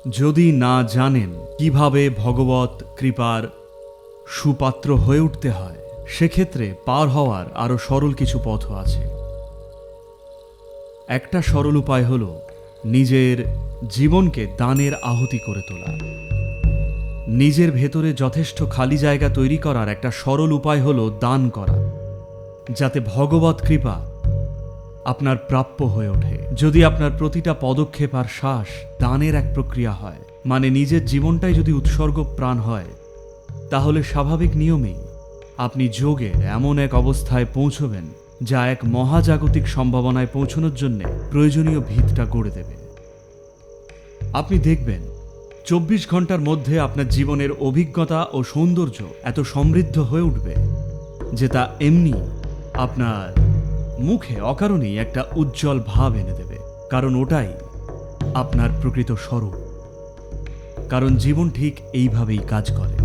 যদি না জানেন কিভাবে ভগবত কৃপার সুপাত্র হয়ে উঠতে হয়, সেক্ষেত্রে পার হওয়ার আরও সরল কিছু পথ আছে। একটা সরল উপায় হল নিজের জীবনকে দানের আহুতি করে তোলা। নিজের ভেতরে যথেষ্ট খালি জায়গা তৈরি করার একটা সরল উপায় হল দান করা, যাতে ভগবত কৃপা আপনার প্রাপ্য হয়ে ওঠে। যদি আপনার প্রতিটা পদক্ষেপ আর শ্বাস দানের এক প্রক্রিয়া হয়, মানে নিজের জীবনটাই যদি উৎসর্গ প্রাণ হয়, তাহলে স্বাভাবিক নিয়মেই আপনি যোগের এমন এক অবস্থায় পৌঁছবেন যা এক মহাজাগতিক সম্ভাবনায় পৌঁছানোর জন্য প্রয়োজনীয় ভিতটা গড়ে দেবে। আপনি দেখবেন 24 ঘন্টার মধ্যে আপনার জীবনের অভিজ্ঞতা ও সৌন্দর্য এত সমৃদ্ধ হয়ে উঠবে যে তা এমনি আপনার মুখে অকারণেই একটা উজ্জ্বল ভাব এনে দেবে, কারণ ওটাই আপনার প্রকৃত স্বরূপ। কারণ জীবন ঠিক এইভাবেই কাজ করে।